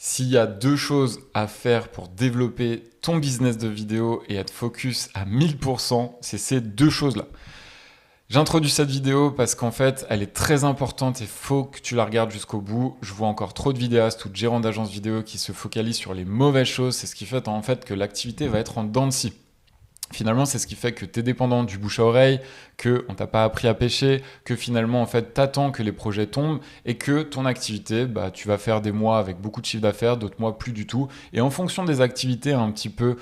S'il y a deux choses à faire pour développer ton business de vidéo et être focus à 1000%, c'est ces deux choses-là. J'introduis cette vidéo parce qu'en fait, elle est très importante et faut que tu la regardes jusqu'au bout. Je vois encore trop de vidéastes ou de gérants d'agences vidéo qui se focalisent sur les mauvaises choses. C'est ce qui fait en fait que l'activité va être en dents de scie. Finalement, c'est ce qui fait que tu es dépendant du bouche à oreille, qu'on t'a pas appris à pêcher, que finalement, en fait, t'attends que les projets tombent et que ton activité, tu vas faire des mois avec beaucoup de chiffre d'affaires, d'autres mois plus du tout. Et en fonction des activités un petit peu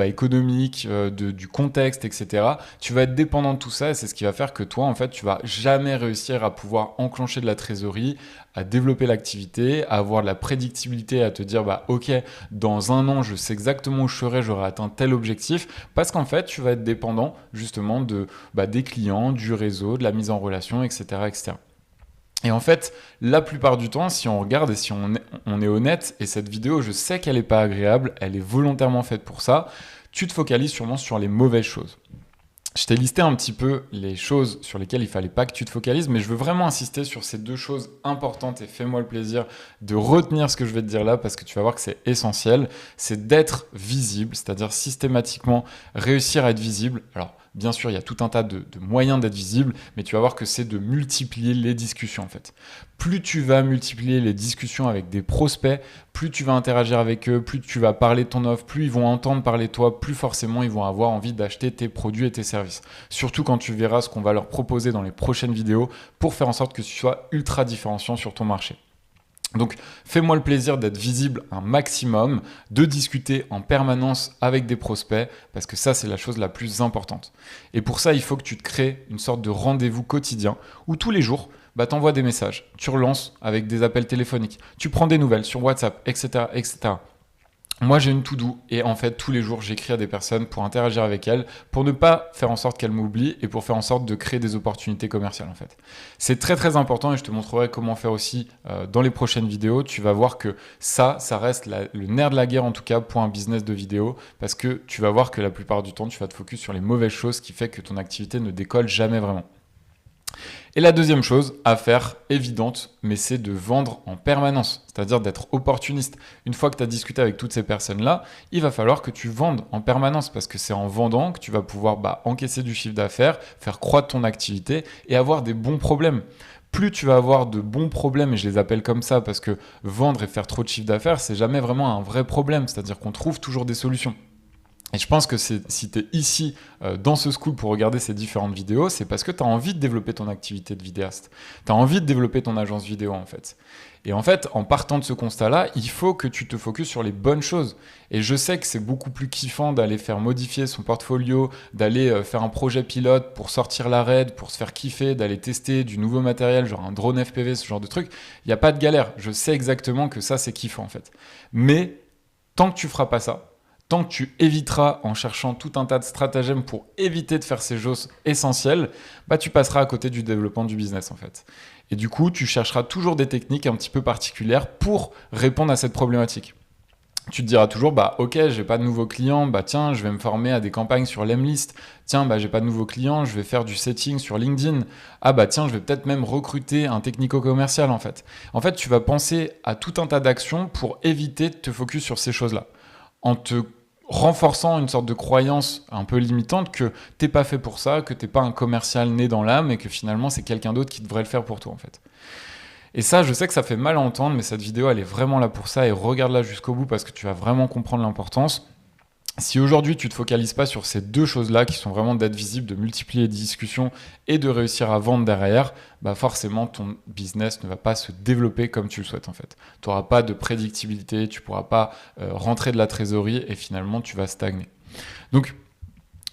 économiques, du contexte, etc., tu vas être dépendant de tout ça et c'est ce qui va faire que toi, en fait, tu vas jamais réussir à pouvoir enclencher de la trésorerie, à développer l'activité, à avoir de la prédictibilité, à te dire, ok, dans un an, je sais exactement où je serai, j'aurai atteint tel objectif, parce qu'en fait, tu vas être dépendant justement des clients, du réseau, de la mise en relation, etc., etc. Et en fait, la plupart du temps, si on regarde et si on est honnête, et cette vidéo, je sais qu'elle n'est pas agréable, elle est volontairement faite pour ça, tu te focalises sûrement sur les mauvaises choses. Je t'ai listé un petit peu les choses sur lesquelles il fallait pas que tu te focalises, mais je veux vraiment insister sur ces deux choses importantes et fais-moi le plaisir de retenir ce que je vais te dire là parce que tu vas voir que c'est essentiel. C'est d'être visible, c'est-à-dire systématiquement réussir à être visible. Alors, bien sûr, il y a tout un tas de moyens d'être visible, mais tu vas voir que c'est de multiplier les discussions en fait. Plus tu vas multiplier les discussions avec des prospects, plus tu vas interagir avec eux, plus tu vas parler de ton offre, plus ils vont entendre parler de toi, plus forcément ils vont avoir envie d'acheter tes produits et tes services. Surtout quand tu verras ce qu'on va leur proposer dans les prochaines vidéos pour faire en sorte que tu sois ultra différenciant sur ton marché. Donc, fais-moi le plaisir d'être visible un maximum, de discuter en permanence avec des prospects, parce que ça, c'est la chose la plus importante. Et pour ça, il faut que tu te crées une sorte de rendez-vous quotidien où tous les jours, tu envoies des messages, tu relances avec des appels téléphoniques, tu prends des nouvelles sur WhatsApp, etc., etc. Moi, j'ai une to-do et en fait, tous les jours, j'écris à des personnes pour interagir avec elles, pour ne pas faire en sorte qu'elles m'oublient et pour faire en sorte de créer des opportunités commerciales en fait. C'est très très important et je te montrerai comment faire aussi dans les prochaines vidéos. Tu vas voir que ça reste le nerf de la guerre en tout cas pour un business de vidéo parce que tu vas voir que la plupart du temps, tu vas te focus sur les mauvaises choses, ce qui fait que ton activité ne décolle jamais vraiment. Et la deuxième chose à faire, évidente, mais c'est de vendre en permanence, c'est-à-dire d'être opportuniste. Une fois que tu as discuté avec toutes ces personnes-là, il va falloir que tu vendes en permanence parce que c'est en vendant que tu vas pouvoir encaisser du chiffre d'affaires, faire croître ton activité et avoir des bons problèmes. Plus tu vas avoir de bons problèmes, et je les appelle comme ça parce que vendre et faire trop de chiffre d'affaires, c'est jamais vraiment un vrai problème, c'est-à-dire qu'on trouve toujours des solutions. Et je pense que si tu es ici dans ce school pour regarder ces différentes vidéos, c'est parce que tu as envie de développer ton activité de vidéaste. Tu as envie de développer ton agence vidéo en fait. Et en fait, en partant de ce constat-là, il faut que tu te focuses sur les bonnes choses. Et je sais que c'est beaucoup plus kiffant d'aller faire modifier son portfolio, d'aller faire un projet pilote pour sortir la RAID, pour se faire kiffer, d'aller tester du nouveau matériel, genre un drone FPV, ce genre de truc. Il n'y a pas de galère. Je sais exactement que ça, c'est kiffant en fait. Mais tant que tu feras pas ça, tant que tu éviteras en cherchant tout un tas de stratagèmes pour éviter de faire ces choses essentielles, tu passeras à côté du développement du business en fait. Et du coup, tu chercheras toujours des techniques un petit peu particulières pour répondre à cette problématique. Tu te diras toujours, ok, j'ai pas de nouveaux clients, tiens, je vais me former à des campagnes sur Lemlist. Tiens, j'ai pas de nouveaux clients, je vais faire du setting sur LinkedIn. Tiens, je vais peut-être même recruter un technico-commercial en fait. En fait, tu vas penser à tout un tas d'actions pour éviter de te focus sur ces choses-là. En te renforçant une sorte de croyance un peu limitante que t'es pas fait pour ça, que t'es pas un commercial né dans l'âme et que finalement c'est quelqu'un d'autre qui devrait le faire pour toi en fait. Et ça, je sais que ça fait mal à entendre, mais cette vidéo elle est vraiment là pour ça et regarde-la jusqu'au bout parce que tu vas vraiment comprendre l'importance. Si aujourd'hui tu ne te focalises pas sur ces deux choses-là qui sont vraiment d'être visible, de multiplier les discussions et de réussir à vendre derrière, forcément ton business ne va pas se développer comme tu le souhaites en fait. Tu n'auras pas de prédictibilité, tu ne pourras pas rentrer de la trésorerie et finalement tu vas stagner. Donc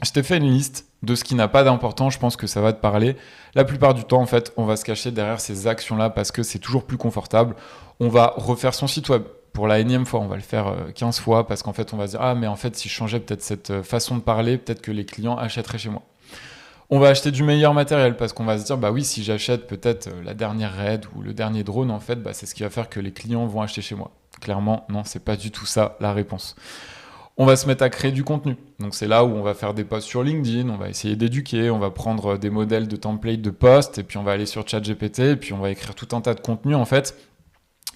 je t'ai fait une liste de ce qui n'a pas d'importance, je pense que ça va te parler. La plupart du temps en fait on va se cacher derrière ces actions-là parce que c'est toujours plus confortable. On va refaire son site web. Pour la énième fois, on va le faire 15 fois parce qu'en fait, on va se dire « Ah, mais en fait, si je changeais peut-être cette façon de parler, peut-être que les clients achèteraient chez moi. » On va acheter du meilleur matériel parce qu'on va se dire « Bah oui, si j'achète peut-être la dernière RAID ou le dernier drone, en fait, c'est ce qui va faire que les clients vont acheter chez moi. » Clairement, non, c'est pas du tout ça la réponse. On va se mettre à créer du contenu. Donc c'est là où on va faire des posts sur LinkedIn, on va essayer d'éduquer, on va prendre des modèles de templates de posts et puis on va aller sur ChatGPT et puis on va écrire tout un tas de contenu en fait.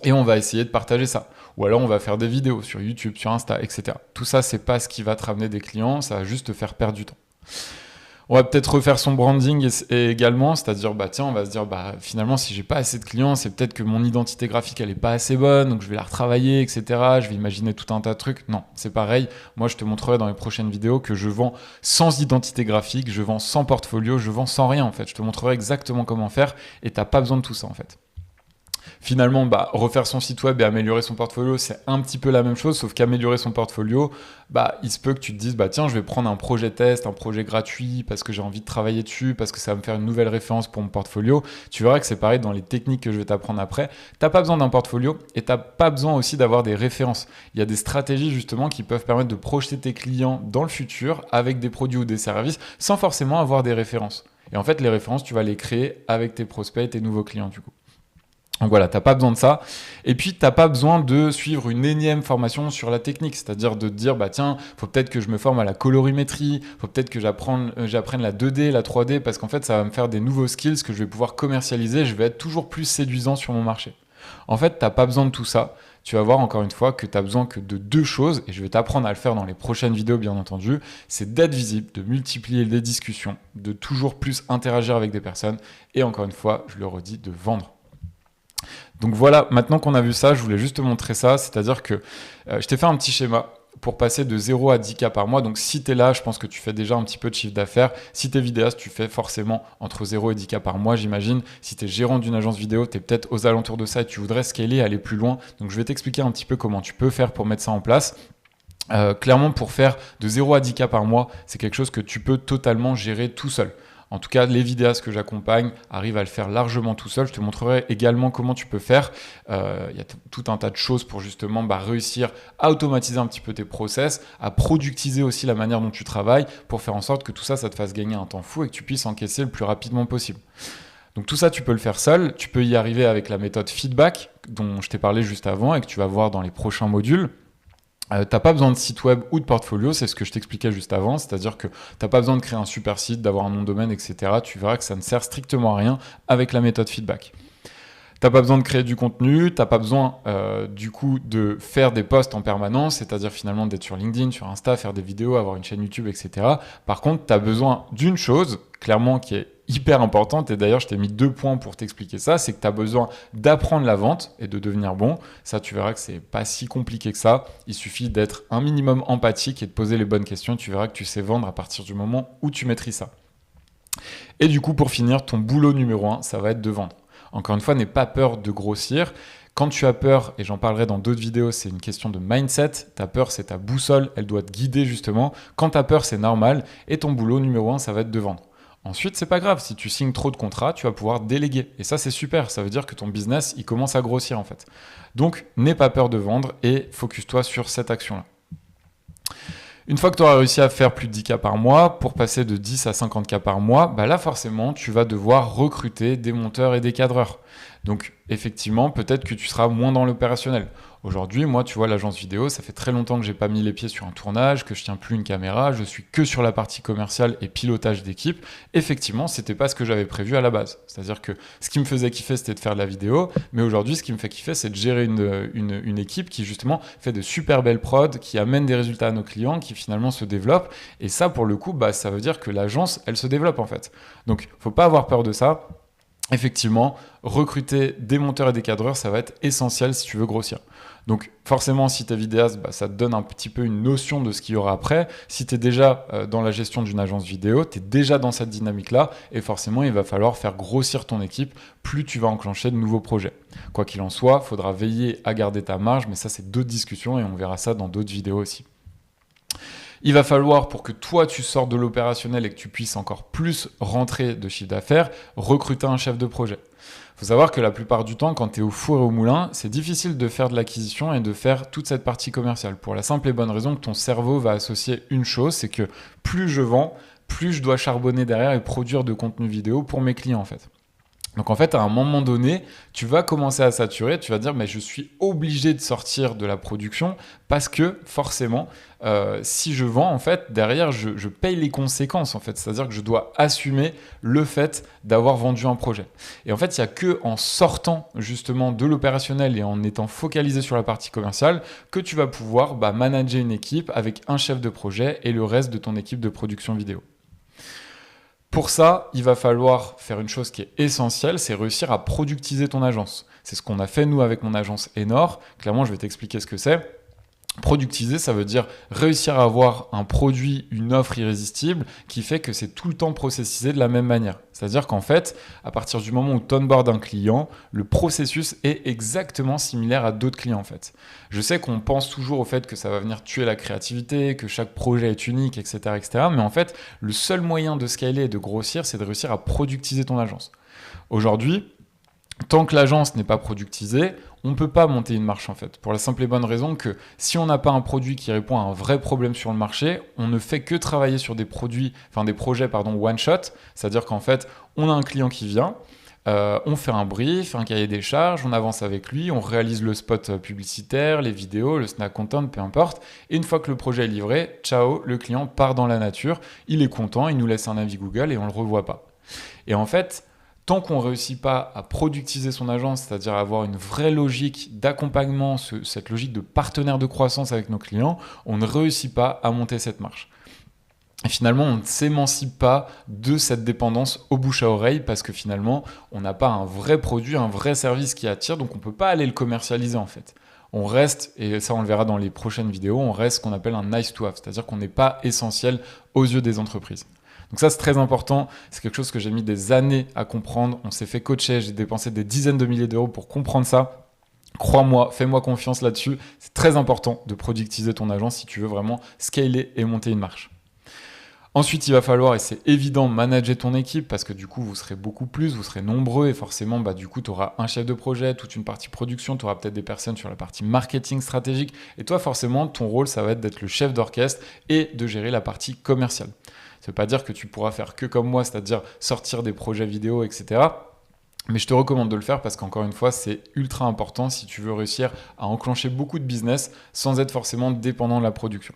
Et on va essayer de partager ça. Ou alors on va faire des vidéos sur YouTube, sur Insta, etc. Tout ça, c'est pas ce qui va te ramener des clients, ça va juste te faire perdre du temps. On va peut-être refaire son branding et également, c'est-à-dire, tiens, on va se dire, finalement, si j'ai pas assez de clients, c'est peut-être que mon identité graphique, elle est pas assez bonne, donc je vais la retravailler, etc. Je vais imaginer tout un tas de trucs. Non, c'est pareil. Moi, je te montrerai dans les prochaines vidéos que je vends sans identité graphique, je vends sans portfolio, je vends sans rien, en fait. Je te montrerai exactement comment faire et t'as pas besoin de tout ça, en fait. Finalement, refaire son site web et améliorer son portfolio, c'est un petit peu la même chose, sauf qu'améliorer son portfolio, il se peut que tu te dises, tiens, je vais prendre un projet test, un projet gratuit, parce que j'ai envie de travailler dessus, parce que ça va me faire une nouvelle référence pour mon portfolio. Tu verras que c'est pareil dans les techniques que je vais t'apprendre après. T'as pas besoin d'un portfolio et t'as pas besoin aussi d'avoir des références. Il y a des stratégies justement qui peuvent permettre de projeter tes clients dans le futur avec des produits ou des services sans forcément avoir des références. Et en fait, les références, tu vas les créer avec tes prospects et tes nouveaux clients du coup. Donc voilà, t'as pas besoin de ça. Et puis, t'as pas besoin de suivre une énième formation sur la technique. C'est-à-dire de te dire, tiens, faut peut-être que je me forme à la colorimétrie, faut peut-être que j'apprenne la 2D, la 3D, parce qu'en fait, ça va me faire des nouveaux skills que je vais pouvoir commercialiser. Je vais être toujours plus séduisant sur mon marché. En fait, t'as pas besoin de tout ça. Tu vas voir encore une fois que tu as besoin que de deux choses, et je vais t'apprendre à le faire dans les prochaines vidéos bien entendu, c'est d'être visible, de multiplier les discussions, de toujours plus interagir avec des personnes, et encore une fois, je le redis, de vendre. Donc voilà, maintenant qu'on a vu ça, je voulais juste te montrer ça, c'est-à-dire que je t'ai fait un petit schéma pour passer de 0 à 10K par mois. Donc si tu es là, je pense que tu fais déjà un petit peu de chiffre d'affaires. Si tu es vidéaste, tu fais forcément entre 0 et 10K par mois, j'imagine. Si tu es gérant d'une agence vidéo, tu es peut-être aux alentours de ça et tu voudrais scaler, aller plus loin. Donc je vais t'expliquer un petit peu comment tu peux faire pour mettre ça en place. Clairement, pour faire de 0 à 10K par mois, c'est quelque chose que tu peux totalement gérer tout seul. En tout cas, les vidéastes que j'accompagne arrivent à le faire largement tout seul. Je te montrerai également comment tu peux faire. Il y a tout un tas de choses pour justement réussir à automatiser un petit peu tes process, à productiser aussi la manière dont tu travailles pour faire en sorte que tout ça, ça te fasse gagner un temps fou et que tu puisses encaisser le plus rapidement possible. Donc tout ça, tu peux le faire seul. Tu peux y arriver avec la méthode feedback dont je t'ai parlé juste avant et que tu vas voir dans les prochains modules. T'as pas besoin de site web ou de portfolio, c'est ce que je t'expliquais juste avant, c'est-à-dire que t'as pas besoin de créer un super site, d'avoir un nom de domaine, etc. Tu verras que ça ne sert strictement à rien avec la méthode feedback. T'as pas besoin de créer du contenu, t'as pas besoin du coup de faire des posts en permanence, c'est-à-dire finalement d'être sur LinkedIn, sur Insta, faire des vidéos, avoir une chaîne YouTube, etc. Par contre, t'as besoin d'une chose, clairement, qui est hyper importante, et d'ailleurs je t'ai mis 2 points pour t'expliquer ça, c'est que tu as besoin d'apprendre la vente et de devenir bon. Ça, tu verras que c'est pas si compliqué que ça. Il suffit d'être un minimum empathique et de poser les bonnes questions. Tu verras que tu sais vendre à partir du moment où tu maîtrises ça. Et du coup, pour finir, ton boulot numéro 1, ça va être de vendre. Encore une fois, n'aie pas peur de grossir. Quand tu as peur, et j'en parlerai dans d'autres vidéos, c'est une question de mindset. Ta peur, c'est ta boussole, elle doit te guider justement. Quand tu as peur, c'est normal. Et ton boulot numéro 1, ça va être de vendre. Ensuite, c'est pas grave, si tu signes trop de contrats, tu vas pouvoir déléguer. Et ça, c'est super, ça veut dire que ton business, il commence à grossir en fait. Donc, n'aie pas peur de vendre et focus-toi sur cette action-là. Une fois que tu auras réussi à faire plus de 10K par mois, pour passer de 10 à 50K par mois, là forcément, tu vas devoir recruter des monteurs et des cadreurs. Donc effectivement, peut-être que tu seras moins dans l'opérationnel. Aujourd'hui, moi, tu vois, l'agence vidéo, ça fait très longtemps que j'ai pas mis les pieds sur un tournage, que je tiens plus une caméra, je suis que sur la partie commerciale et pilotage d'équipe. Effectivement, c'était pas ce que j'avais prévu à la base. C'est-à-dire que ce qui me faisait kiffer, c'était de faire de la vidéo, mais aujourd'hui, ce qui me fait kiffer, c'est de gérer une équipe qui justement fait de super belles prods, qui amène des résultats à nos clients, qui finalement se développe. Et ça, pour le coup, ça veut dire que l'agence, elle se développe en fait. Donc, faut pas avoir peur de ça. Effectivement, recruter des monteurs et des cadreurs, ça va être essentiel si tu veux grossir. Donc forcément, si tu es vidéaste, ça te donne un petit peu une notion de ce qu'il y aura après. Si tu es déjà dans la gestion d'une agence vidéo, tu es déjà dans cette dynamique-là et forcément, il va falloir faire grossir ton équipe plus tu vas enclencher de nouveaux projets. Quoi qu'il en soit, il faudra veiller à garder ta marge, mais ça, c'est d'autres discussions et on verra ça dans d'autres vidéos aussi. Il va falloir, pour que toi tu sortes de l'opérationnel et que tu puisses encore plus rentrer de chiffre d'affaires, recruter un chef de projet. Il faut savoir que la plupart du temps, quand tu es au four et au moulin, c'est difficile de faire de l'acquisition et de faire toute cette partie commerciale. Pour la simple et bonne raison que ton cerveau va associer une chose, c'est que plus je vends, plus je dois charbonner derrière et produire de contenu vidéo pour mes clients en fait. Donc en fait, à un moment donné, tu vas commencer à saturer, tu vas dire, mais je suis obligé de sortir de la production parce que forcément, si je vends, en fait, derrière, je paye les conséquences, en fait. C'est-à-dire que je dois assumer le fait d'avoir vendu un projet. Et en fait, il n'y a que en sortant justement de l'opérationnel et en étant focalisé sur la partie commerciale que tu vas pouvoir manager une équipe avec un chef de projet et le reste de ton équipe de production vidéo. Pour ça, il va falloir faire une chose qui est essentielle, c'est réussir à productiser ton agence. C'est ce qu'on a fait nous avec mon agence Enor. Clairement, je vais t'expliquer ce que c'est. Productiser, ça veut dire réussir à avoir un produit, une offre irrésistible qui fait que c'est tout le temps processisé de la même manière. C'est-à-dire qu'en fait, à partir du moment où tu onboardes un client, le processus est exactement similaire à d'autres clients en fait. Je sais qu'on pense toujours au fait que ça va venir tuer la créativité, que chaque projet est unique, etc., etc. Mais en fait, le seul moyen de scaler et de grossir, c'est de réussir à productiser ton agence. Aujourd'hui, tant que l'agence n'est pas productisée, on ne peut pas monter une marche en fait. Pour la simple et bonne raison que si on n'a pas un produit qui répond à un vrai problème sur le marché, on ne fait que travailler sur des projets one shot. C'est-à-dire qu'en fait, on a un client qui vient, on fait un brief, un cahier des charges, on avance avec lui, on réalise le spot publicitaire, les vidéos, le snack content, peu importe. Et une fois que le projet est livré, ciao, le client part dans la nature, il est content, il nous laisse un avis Google et on ne le revoit pas. Et en fait, tant qu'on ne réussit pas à productiser son agence, c'est-à-dire avoir une vraie logique d'accompagnement, cette logique de partenaire de croissance avec nos clients, on ne réussit pas à monter cette marche. Et finalement, on ne s'émancipe pas de cette dépendance au bouche à oreille parce que finalement, on n'a pas un vrai produit, un vrai service qui attire, donc on ne peut pas aller le commercialiser en fait. On reste, et ça on le verra dans les prochaines vidéos, on reste ce qu'on appelle un nice to have, c'est-à-dire qu'on n'est pas essentiel aux yeux des entreprises. Donc ça, c'est très important. C'est quelque chose que j'ai mis des années à comprendre. On s'est fait coacher. J'ai dépensé des dizaines de milliers d'euros pour comprendre ça. Crois-moi, fais-moi confiance là-dessus. C'est très important de productiser ton agence si tu veux vraiment scaler et monter une marche. Ensuite, il va falloir, et c'est évident, manager ton équipe parce que du coup, vous serez beaucoup plus, vous serez nombreux et forcément, du coup, tu auras un chef de projet, toute une partie production, tu auras peut-être des personnes sur la partie marketing stratégique. Et toi, forcément, ton rôle, ça va être d'être le chef d'orchestre et de gérer la partie commerciale. Ça ne veut pas dire que tu pourras faire que comme moi, c'est-à-dire sortir des projets vidéo, etc. Mais je te recommande de le faire parce qu'encore une fois, c'est ultra important si tu veux réussir à enclencher beaucoup de business sans être forcément dépendant de la production.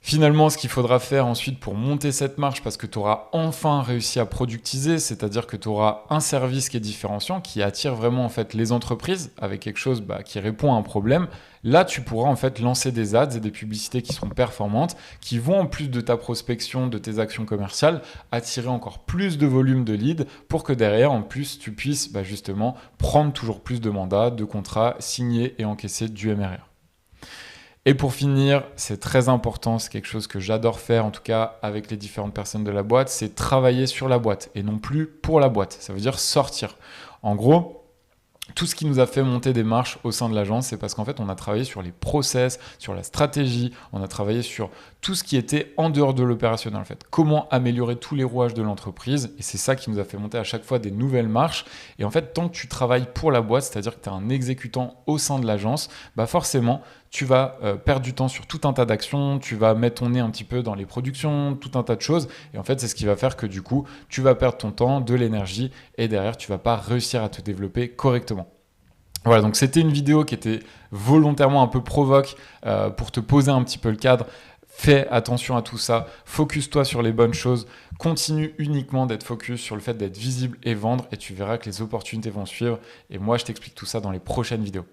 Finalement, ce qu'il faudra faire ensuite pour monter cette marche, parce que tu auras enfin réussi à productiser, c'est-à-dire que tu auras un service qui est différenciant, qui attire vraiment en fait les entreprises avec quelque chose qui répond à un problème. Là, tu pourras en fait lancer des ads et des publicités qui seront performantes, qui vont en plus de ta prospection, de tes actions commerciales, attirer encore plus de volume de leads pour que derrière, en plus, tu puisses justement prendre toujours plus de mandats, de contrats, signer et encaisser du MRR. Et pour finir, c'est très important, c'est quelque chose que j'adore faire, en tout cas avec les différentes personnes de la boîte, c'est travailler sur la boîte et non plus pour la boîte. Ça veut dire sortir. En gros, tout ce qui nous a fait monter des marches au sein de l'agence, c'est parce qu'en fait, on a travaillé sur les process, sur la stratégie, on a travaillé sur tout ce qui était en dehors de l'opérationnel, en fait. Comment améliorer tous les rouages de l'entreprise. Et c'est ça qui nous a fait monter à chaque fois des nouvelles marches. Et en fait, tant que tu travailles pour la boîte, c'est-à-dire que tu es un exécutant au sein de l'agence, forcément, tu vas perdre du temps sur tout un tas d'actions, tu vas mettre ton nez un petit peu dans les productions, tout un tas de choses. Et en fait, c'est ce qui va faire que du coup, tu vas perdre ton temps, de l'énergie, et derrière, tu ne vas pas réussir à te développer correctement. Voilà, donc c'était une vidéo qui était volontairement un peu provoque pour te poser un petit peu le cadre. Fais attention à tout ça, focus-toi sur les bonnes choses, continue uniquement d'être focus sur le fait d'être visible et vendre et tu verras que les opportunités vont suivre. Et moi, je t'explique tout ça dans les prochaines vidéos.